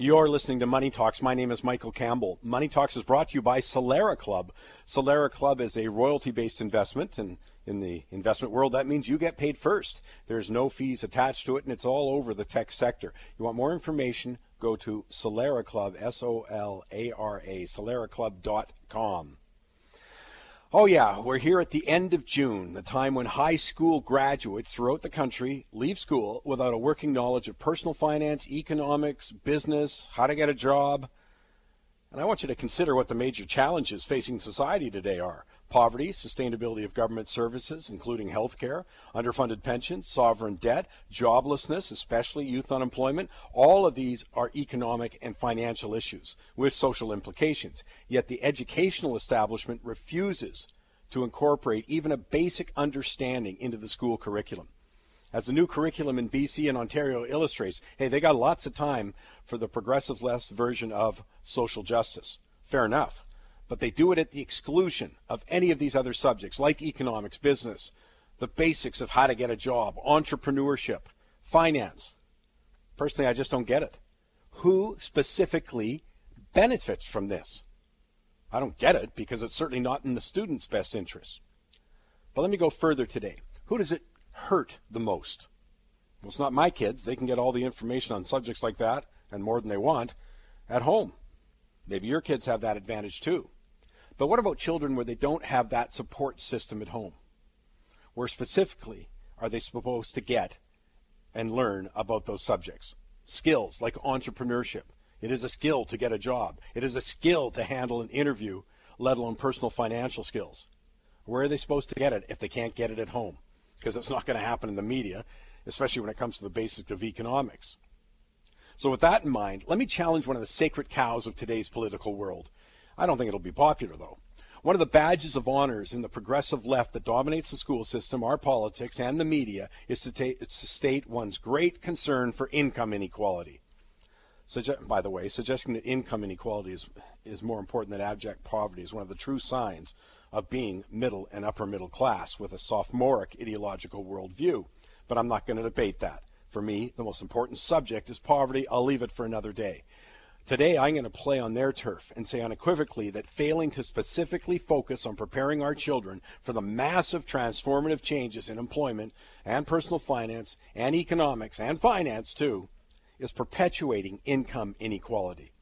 You're listening to Money Talks. My name is Michael Campbell. Money Talks is brought to you by Solera Club. Solera Club is a royalty-based investment, and in the investment world, that means you get paid first. There's no fees attached to it, and it's all over the tech sector. You want more information, go to Solera Club, S-O-L-A-R-A, soleraclub.com. Oh yeah, we're here at the end of June, the time when high school graduates throughout the country leave school without a working knowledge of personal finance, economics, business, how to get a job. And I want you to consider what the major challenges facing society today are. Poverty, sustainability of government services, including healthcare, underfunded pensions, sovereign debt, joblessness, especially youth unemployment. All of these are economic and financial issues with social implications. Yet the educational establishment refuses to incorporate even a basic understanding into the school curriculum. As the new curriculum in BC and Ontario illustrates, hey, they got lots of time for the progressive left's version of social justice. Fair enough. But they do it at the exclusion of any of these other subjects like economics, business, the basics of how to get a job, entrepreneurship, finance. Personally, I just don't get it. Who specifically benefits from this? I don't get it because it's certainly not in the student's best interest. But let me go further today. Who does it hurt the most? Well, it's not my kids. They can get all the information on subjects like that, and more than they want, at home. Maybe your kids have that advantage too. But what about children where they don't have that support system at home? Where specifically are they supposed to get and learn about those subjects? Skills like entrepreneurship. It is a skill to get a job. It is a skill to handle an interview, let alone personal financial skills. Where are they supposed to get it if they can't get it at home? Because it's not going to happen in the media, especially when it comes to the basics of economics. So with that in mind, let me challenge one of the sacred cows of today's political world. I don't think it'll be popular, though. One of the badges of honors in the progressive left that dominates the school system, our politics, and the media is to state one's great concern for income inequality. By the way, suggesting that income inequality is more important than abject poverty is one of the true signs of being middle and upper middle class with a sophomoric ideological worldview. But I'm not going to debate that. For me, the most important subject is poverty. I'll leave it for another day. Today, I'm going to play on their turf and say unequivocally that failing to specifically focus on preparing our children for the massive transformative changes in employment and personal finance and economics and finance too is perpetuating income inequality.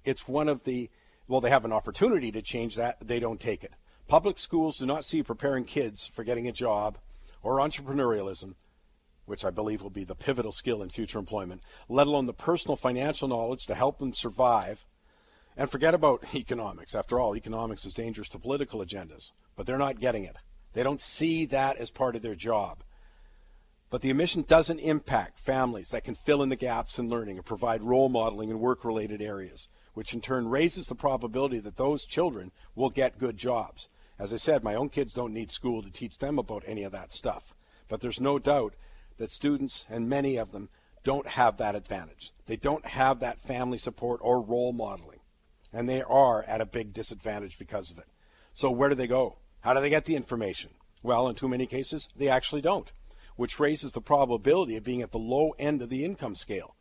It's one of the, well, they have an opportunity to change that. They don't take it. Public schools do not see preparing kids for getting a job or entrepreneurialism, which I believe will be the pivotal skill in future employment, let alone the personal financial knowledge to help them survive. And forget about economics. After all, economics is dangerous to political agendas, but they're not getting it. They don't see that as part of their job. But the omission doesn't impact families that can fill in the gaps in learning and provide role modeling in work-related areas, which in turn raises the probability that those children will get good jobs. As I said, my own kids don't need school to teach them about any of that stuff. But there's no doubt that students, and many of them, don't have that advantage. They don't have that family support or role modeling. And they are at a big disadvantage because of it. So where do they go? How do they get the information? Well, in too many cases, they actually don't, which raises the probability of being at the low end of the income scale.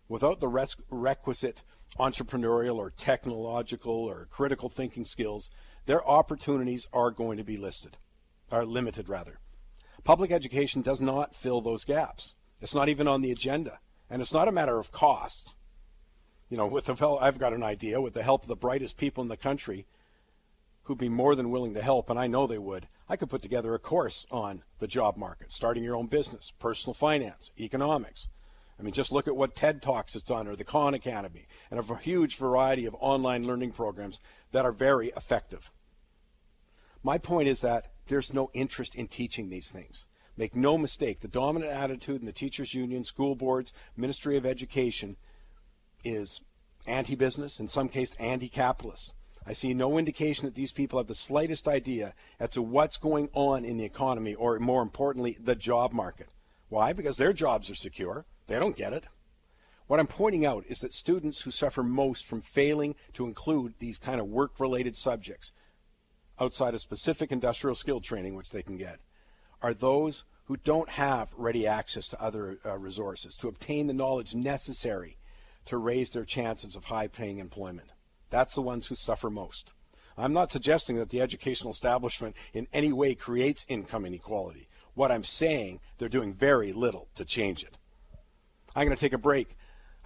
Without the requisite entrepreneurial or technological or critical thinking skills, their opportunities are going to be limited. Public education does not fill those gaps. It's not even on the agenda. And it's not a matter of cost. You know, I've got an idea with the help of the brightest people in the country who'd be more than willing to help, and I know they would. I could put together a course on the job market, starting your own business, personal finance, economics. I mean, just look at what TED Talks has done or the Khan Academy and a huge variety of online learning programs that are very effective. My point is that there's no interest in teaching these things. Make no mistake, the dominant attitude in the teachers' union, school boards, Ministry of Education is anti-business, in some cases anti-capitalist. I see no indication that these people have the slightest idea as to what's going on in the economy, or more importantly, the job market. Why? Because their jobs are secure. They don't get it. What I'm pointing out is that students who suffer most from failing to include these kind of work-related subjects outside of specific industrial skill training, which they can get, are those who don't have ready access to other resources to obtain the knowledge necessary to raise their chances of high-paying employment. That's the ones who suffer most. I'm not suggesting that the educational establishment in any way creates income inequality. What I'm saying, they're doing very little to change it. I'm going to take a break.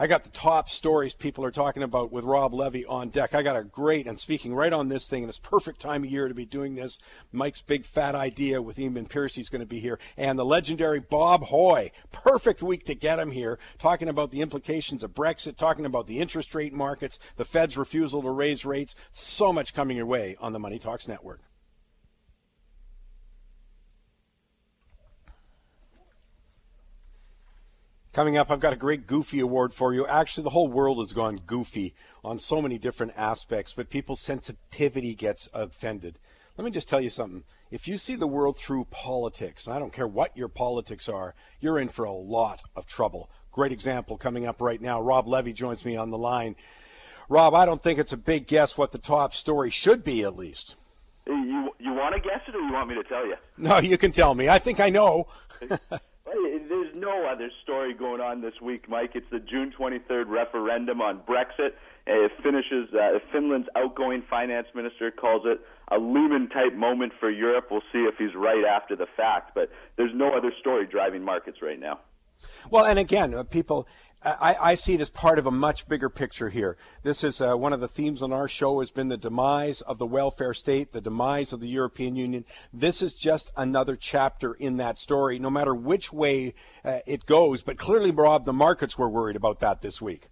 I got the top stories people are talking about with Rob Levy on deck. I got a great, and speaking right on this thing, and it's perfect time of year to be doing this. Mike's big fat idea with Eamon Piercy's going to be here, and the legendary Bob Hoye. Perfect week to get him here, talking about the implications of Brexit, talking about the interest rate markets, the Fed's refusal to raise rates. So much coming your way on the Money Talks Network. Coming up, I've got a great Goofy award for you. Actually, the whole world has gone goofy on so many different aspects, but people's sensitivity gets offended. Let me just tell you something. If you see the world through politics, and I don't care what your politics are, you're in for a lot of trouble. Great example coming up right now. Rob Levy joins me on the line. Rob, I don't think it's a big guess what the top story should be, at least. You want to guess it, or you want me to tell you? No, you can tell me. I think I know. There's no other story going on this week, Mike. It's the June 23rd referendum on Brexit. It finishes, Finland's outgoing finance minister calls it a Lehman-type moment for Europe. We'll see if he's right after the fact, but there's no other story driving markets right now. Well, and again, people, I see it as part of a much bigger picture here. This is one of the themes on our show has been the demise of the welfare state, the demise of the European Union. This is just another chapter in that story, no matter which way it goes. But clearly, Rob, the markets were worried about that this week.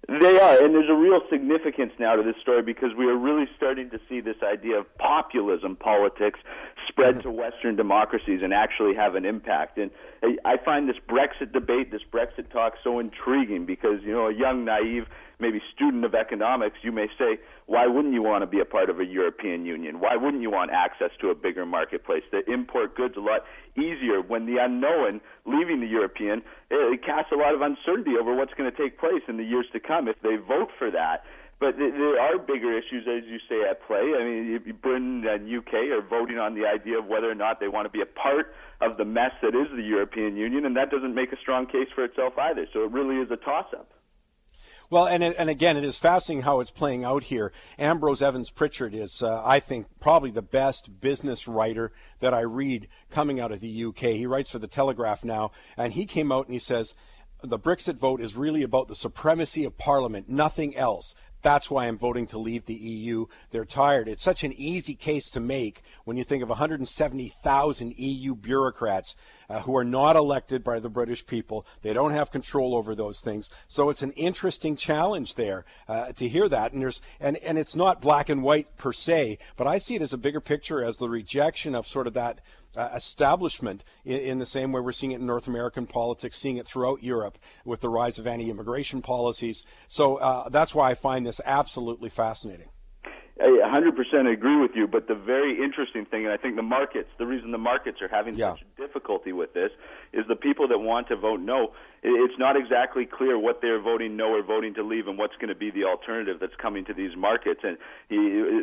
They are, and there's a real significance now to this story because we are really starting to see this idea of populism politics spread to Western democracies and actually have an impact. And I find this Brexit debate, this Brexit talk so intriguing because, you know, a young, naive, maybe student of economics, you may say, why wouldn't you want to be a part of a European Union? Why wouldn't you want access to a bigger marketplace to import goods a lot easier when the unknown, leaving the European, it casts a lot of uncertainty over what's going to take place in the years to come if they vote for that. But there are bigger issues, as you say, at play. I mean, Britain and UK are voting on the idea of whether or not they want to be a part of the mess that is the European Union, and that doesn't make a strong case for itself either. So it really is a toss-up. Well, and again, it is fascinating how it's playing out here. Ambrose Evans Pritchard is, I think, probably the best business writer that I read coming out of the UK. He writes for The Telegraph now, and he came out and he says, the Brexit vote is really about the supremacy of Parliament, nothing else. That's why I'm voting to leave the EU. They're tired. It's such an easy case to make when you think of 170,000 EU bureaucrats who are not elected by the British people. They don't have control over those things. So it's an interesting challenge there to hear that. And it's not black and white per se, but I see it as a bigger picture as the rejection of sort of that establishment in the same way we're seeing it in North American politics, seeing it throughout Europe with the rise of anti-immigration policies. So that's why I find this absolutely fascinating. I 100% agree with you, but the very interesting thing, and I think the reason the markets are having such difficulty with this is the people that want to vote no, it's not exactly clear what they're voting no or voting to leave and what's going to be the alternative that's coming to these markets. And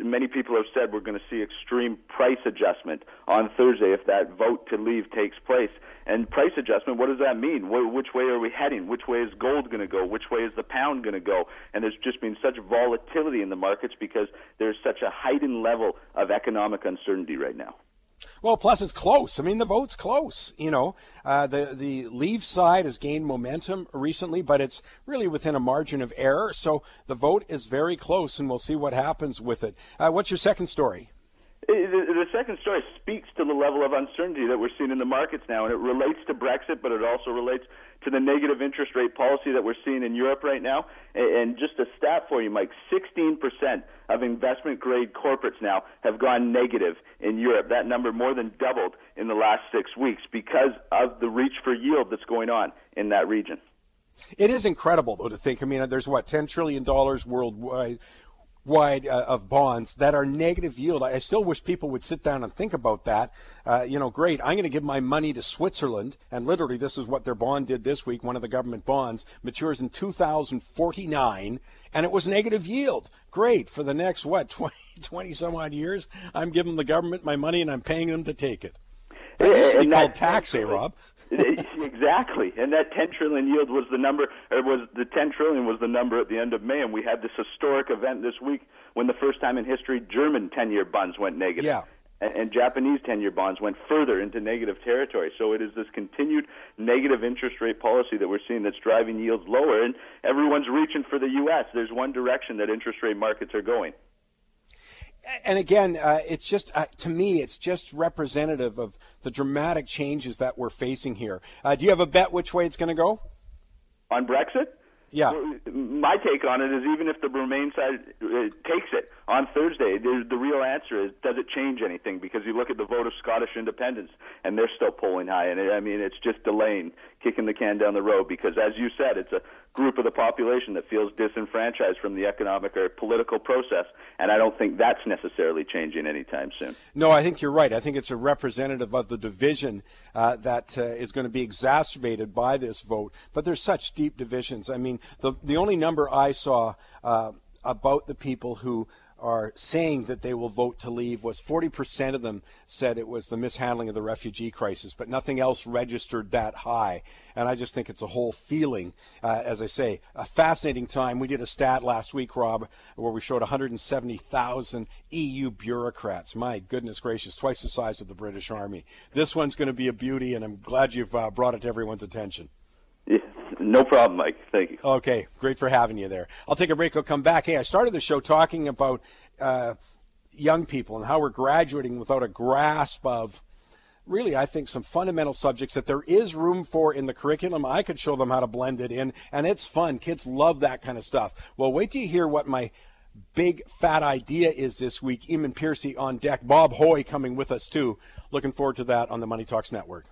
many people have said we're going to see extreme price adjustment on Thursday if that vote to leave takes place. And price adjustment, what does that mean? Which way are we heading? Which way is gold going to go? Which way is the pound going to go? And there's just been such volatility in the markets because there's such a heightened level of economic uncertainty right now. Well, plus it's close. I mean, the vote's close. You know, the Leave side has gained momentum recently, but it's really within a margin of error. So the vote is very close, and we'll see what happens with it. What's your second story? The second story speaks to the level of uncertainty that we're seeing in the markets now, and it relates to Brexit, but it also relates to the negative interest rate policy that we're seeing in Europe right now. And just a stat for you, Mike, 16% of investment-grade corporates now have gone negative in Europe. That number more than doubled in the last 6 weeks because of the reach for yield that's going on in that region. It is incredible, though, to think. I mean, there's, $10 trillion worldwide of bonds that are negative yield. I still wish people would sit down and think about that. Great, I'm going to give my money to Switzerland, and literally this is what their bond did this week. One of the government bonds matures in 2049, and it was negative yield. Great, for the next, 20 some odd years, I'm giving the government my money and I'm paying them to take it. That used to be called tax, Rob? Exactly, and that 10 trillion yield was the number, or was the 10 trillion was the number at the end of May, and we had this historic event this week when the first time in history German 10-year bonds went negative. Yeah. And Japanese 10-year bonds went further into negative territory. So it is this continued negative interest rate policy that we're seeing that's driving yields lower, and everyone's reaching for the U.S. There's one direction that interest rate markets are going. And again, it's just, to me, it's just representative of the dramatic changes that we're facing here. Do you have a bet which way it's going to go? On Brexit? Yeah. Well, my take on it is even if the Remain side takes it on Thursday, the real answer is, does it change anything? Because you look at the vote of Scottish independence, and they're still polling high. And I mean, it's just delaying, kicking the can down the road, because as you said, it's a group of the population that feels disenfranchised from the economic or political process, and I don't think that's necessarily changing anytime soon. No, I think you're right. I think it's a representative of the division that is going to be exacerbated by this vote. But there's such deep divisions. I mean, the only number I saw about the people who are saying that they will vote to leave was 40% of them said it was the mishandling of the refugee crisis, but nothing else registered that high. And I just think it's a whole feeling, as I say, a fascinating time. We did a stat last week, Rob, where we showed 170,000 EU bureaucrats. My goodness gracious, twice the size of the British Army. This one's going to be a beauty, and I'm glad you've brought it to everyone's attention. Yeah, no problem, Mike. Thank you. Okay, great for having you there. I'll take a break. I'll come back. Hey, I started the show talking about young people and how we're graduating without a grasp of, really, I think, some fundamental subjects that there is room for in the curriculum. I could show them how to blend it in, and it's fun. Kids love that kind of stuff. Well, wait till you hear what my big fat idea is this week. Eamon Piercy on deck. Bob Hoye coming with us, too. Looking forward to that on the Money Talks Network.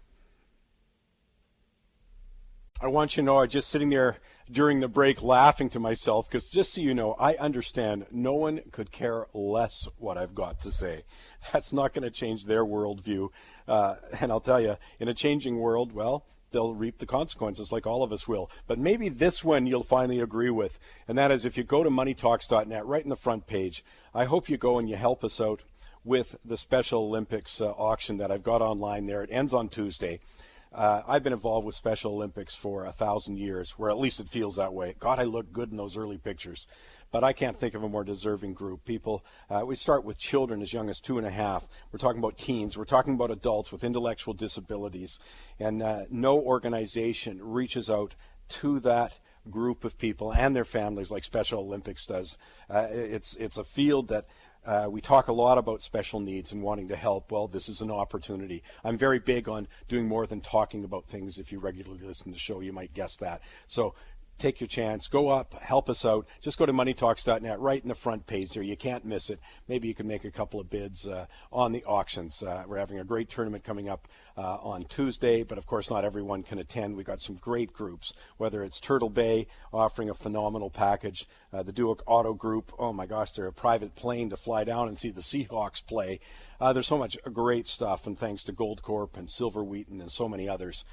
I want you to know, I was just sitting there during the break laughing to myself because, just so you know, I understand no one could care less what I've got to say. That's not going to change their worldview. And I'll tell you, in a changing world, well, they'll reap the consequences like all of us will. But maybe this one you'll finally agree with, and that is if you go to moneytalks.net, right in the front page, I hope you go and you help us out with the Special Olympics auction that I've got online there. It ends on Tuesday. I've been involved with Special Olympics for 1,000 years, or at least it feels that way. God, I look good in those early pictures. But I can't think of a more deserving group. People, we start with children as young as 2.5. We're talking about teens. We're talking about adults with intellectual disabilities. And no organization reaches out to that group of people and their families like Special Olympics does. It's a field that we talk a lot about special needs and wanting to help. Well, this is an opportunity. I'm very big on doing more than talking about things. If you regularly listen to the show, you might guess that. So take your chance. Go up. Help us out. Just go to moneytalks.net, right in the front page there. You can't miss it. Maybe you can make a couple of bids on the auctions. We're having a great tournament coming up on Tuesday, but of course not everyone can attend. We've got some great groups, whether it's Turtle Bay offering a phenomenal package, the Duke Auto Group, oh my gosh, they're a private plane to fly down and see the Seahawks play. There's so much great stuff, and thanks to Gold Corp and Silver Wheaton and so many others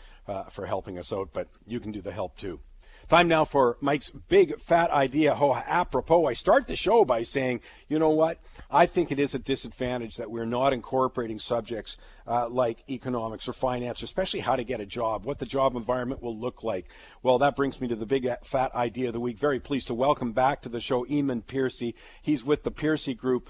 for helping us out, but you can do the help too. Time now for Mike's big fat idea. Oh, apropos, I start the show by saying, you know what? I think it is a disadvantage that we're not incorporating subjects like economics or finance, especially how to get a job, what the job environment will look like. Well, that brings me to the big fat idea of the week. Very pleased to welcome back to the show Eamon Piercy. He's with the Piercy Group.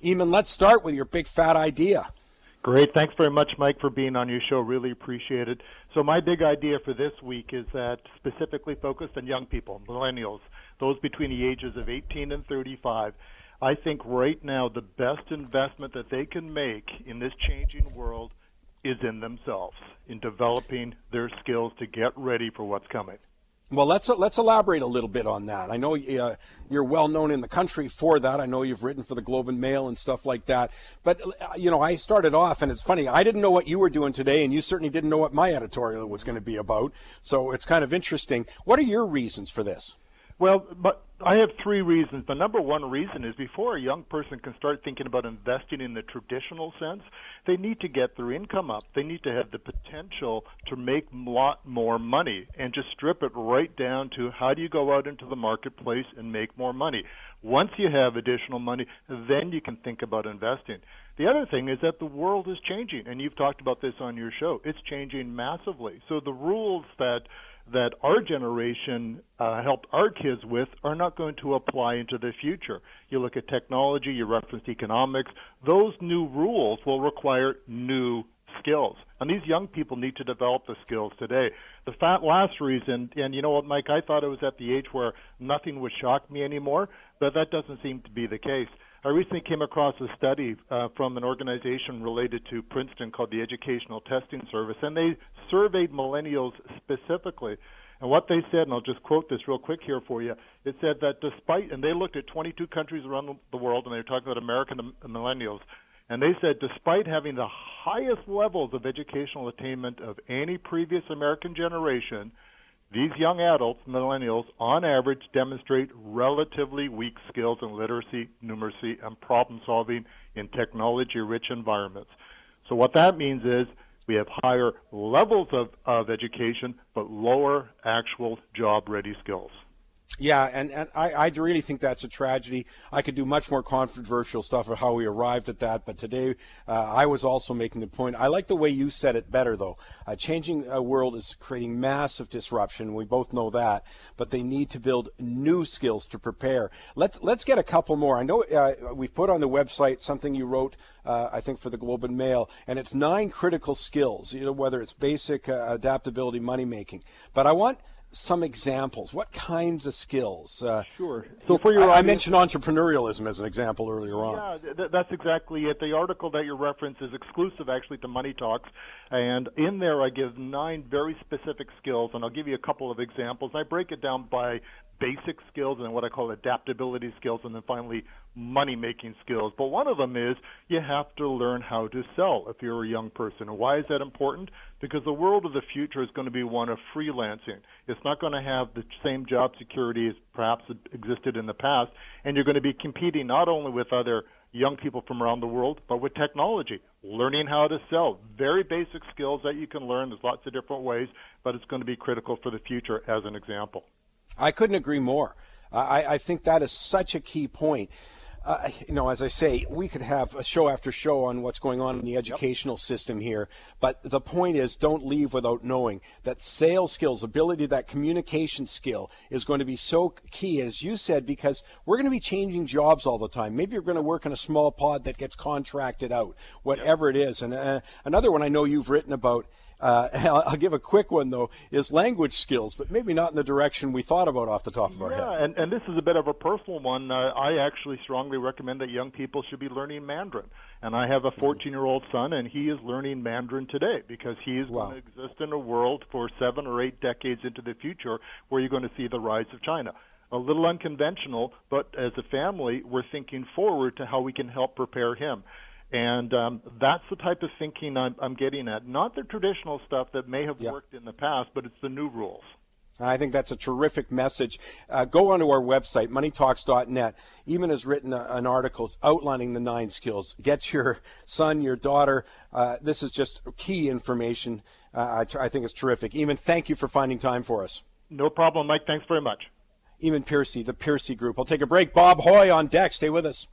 Eamon, let's start with your big fat idea. Great. Thanks very much, Mike, for being on your show. Really appreciate it. So my big idea for this week is that specifically focused on young people, millennials, those between the ages of 18 and 35. I think right now the best investment that they can make in this changing world is in themselves, in developing their skills to get ready for what's coming. Well, let's elaborate a little bit on that. I know you're well known in the country for that. I know you've written for the Globe and Mail and stuff like that. But, you know, I started off, and it's funny, I didn't know what you were doing today, and you certainly didn't know what my editorial was going to be about. So it's kind of interesting. What are your reasons for this? Well, but I have three reasons. The number one reason is before a young person can start thinking about investing in the traditional sense, they need to get their income up. They need to have the potential to make a lot more money, and just strip it right down to how do you go out into the marketplace and make more money. Once you have additional money, then you can think about investing. The other thing is that the world is changing, and you've talked about this on your show. It's changing massively. So the rules that our generation helped our kids with are not going to apply into the future. You look at technology, you referenced economics. Those new rules will require new skills. And these young people need to develop the skills today. The last reason, and you know what, Mike, I thought it was at the age where nothing would shock me anymore, but that doesn't seem to be the case. I recently came across a study from an organization related to Princeton called the Educational Testing Service, and they surveyed millennials specifically. And what they said, and I'll just quote this real quick here for you, it said that despite, and they looked at 22 countries around the world, and they were talking about American millennials, and they said despite having the highest levels of educational attainment of any previous American generation, these young adults, millennials, on average demonstrate relatively weak skills in literacy, numeracy, and problem solving in technology-rich environments. So what that means is we have higher levels of education, but lower actual job-ready skills. Yeah, and I really think that's a tragedy. I could do much more controversial stuff of how we arrived at that, but today I was also making the point. I like the way you said it better, though. Changing a world is creating massive disruption. We both know that, but they need to build new skills to prepare. Let's get a couple more. I know we've put on the website something you wrote, I think, for the Globe and Mail, and it's 9 critical skills, whether it's basic adaptability, money making. But I want some examples. What kinds of skills? Sure. So for your I mentioned entrepreneurialism as an example earlier on. Yeah, that's exactly it. The article that you reference is exclusive, actually, to Money Talks, and in there I give 9 very specific skills, and I'll give you a couple of examples. I break it down by basic skills and what I call adaptability skills, and then finally money-making skills. But one of them is you have to learn how to sell if you're a young person. And why is that important? Because the world of the future is going to be one of freelancing. It's not going to have the same job security as perhaps existed in the past, and you're going to be competing not only with other young people from around the world, but with technology, learning how to sell. Very basic skills that you can learn. There's lots of different ways, but it's going to be critical for the future as an example. I couldn't agree more. I think that is such a key point. As I say, we could have a show after show on what's going on in the educational system here, but the point is don't leave without knowing that sales skills, ability, that communication skill is going to be so key, as you said, because we're going to be changing jobs all the time. Maybe you're going to work in a small pod that gets contracted out, whatever it is. And another one I know you've written about, I'll give a quick one, though, is language skills, but maybe not in the direction we thought about off the top of our head. Yeah, and this is a bit of a personal one. I actually strongly recommend that young people should be learning Mandarin. And I have a 14-year-old son, and he is learning Mandarin today because he is going to exist in a world for 7 or 8 decades into the future where you're going to see the rise of China. A little unconventional, but as a family, we're thinking forward to how we can help prepare him. And that's the type of thinking I'm getting at. Not the traditional stuff that may have worked in the past, but it's the new rules. I think that's a terrific message. Go onto our website, moneytalks.net. Eamon has written an article outlining the 9 skills. Get your son, your daughter. This is just key information. I think it's terrific. Eamon, thank you for finding time for us. No problem, Mike. Thanks very much. Eamon Piercy, the Piercy Group. I'll take a break. Bob Hoye on deck. Stay with us.